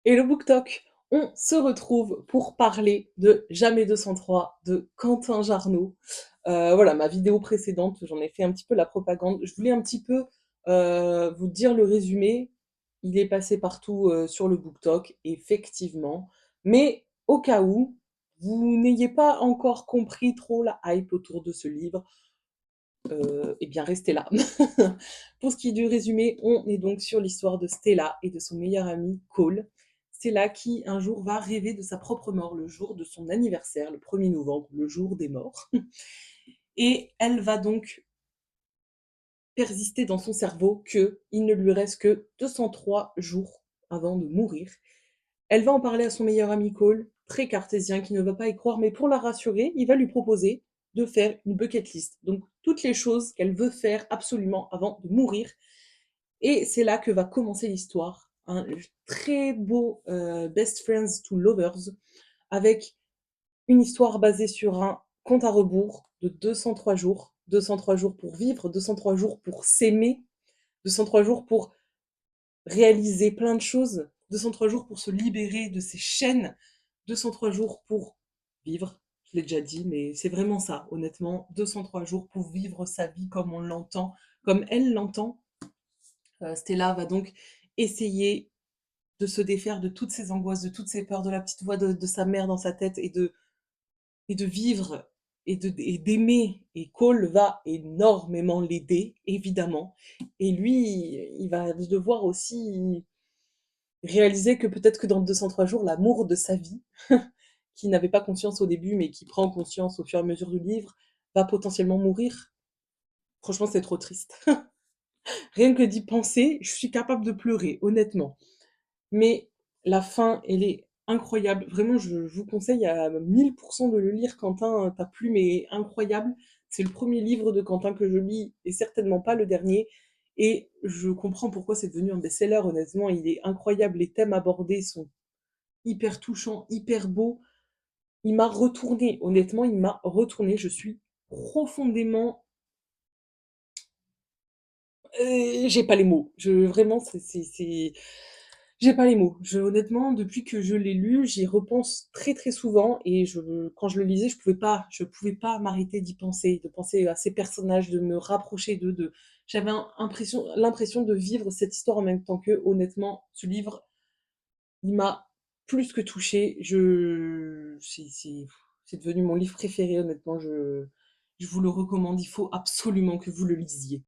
Et le Book Talk, on se retrouve pour parler de Jamais 203 de Quentin Jarnot. Voilà, ma vidéo précédente, j'en ai fait un petit peu la propagande. Je voulais un petit peu vous dire le résumé. Il est passé partout sur le Book Talk, effectivement. Mais au cas où vous n'ayez pas encore compris trop la hype autour de ce livre, eh bien restez là. Pour ce qui est du résumé, on est donc sur l'histoire de Stella et de son meilleur ami Cole. Stella qui un jour va rêver de sa propre mort le jour de son anniversaire, le 1er novembre, le jour des morts. Et elle va donc persister dans son cerveau qu'il ne lui reste que 203 jours avant de mourir. Elle va en parler à son meilleur ami Cole, très cartésien, qui ne va pas y croire, mais pour la rassurer, il va lui proposer de faire une bucket list. Donc toutes les choses qu'elle veut faire absolument avant de mourir. Et c'est là que va commencer l'histoire. Un très beau Best Friends to Lovers, avec une histoire basée sur un compte à rebours de 203 jours. 203 jours pour vivre, 203 jours pour s'aimer, 203 jours pour réaliser plein de choses, 203 jours pour se libérer de ces chaînes, 203 jours pour vivre, je l'ai déjà dit, mais c'est vraiment ça, honnêtement, 203 jours pour vivre sa vie comme on l'entend, comme elle l'entend. Stella va donc essayer de se défaire de toutes ses angoisses, de toutes ses peurs, de la petite voix de sa mère dans sa tête et de vivre et d'aimer. Et Cole va énormément l'aider, évidemment. Et lui, il va devoir aussi réaliser que peut-être que dans 203 jours, l'amour de sa vie, qui n'avait pas conscience au début, mais qui prend conscience au fur et à mesure du livre, va potentiellement mourir. Franchement, c'est trop triste. Rien que d'y penser, je suis capable de pleurer, honnêtement. Mais la fin, elle est incroyable. Vraiment, je vous conseille à 1000% de le lire, Quentin. Ta plume est incroyable. C'est le premier livre de Quentin que je lis, et certainement pas le dernier. Et je comprends pourquoi c'est devenu un best-seller, honnêtement. Il est incroyable. Les thèmes abordés sont hyper touchants, hyper beaux. Il m'a retourné, honnêtement, il m'a retourné. Je suis profondément... j'ai pas les mots. Vraiment, j'ai pas les mots. Honnêtement, depuis que je l'ai lu, j'y repense très très souvent et quand je le lisais, je pouvais pas m'arrêter d'y penser, de penser à ces personnages, de me rapprocher d'eux, j'avais l'impression de vivre cette histoire en même temps qu'eux. Honnêtement, ce livre, il m'a plus que touchée. C'est devenu mon livre préféré, honnêtement. Je vous le recommande. Il faut absolument que vous le lisiez.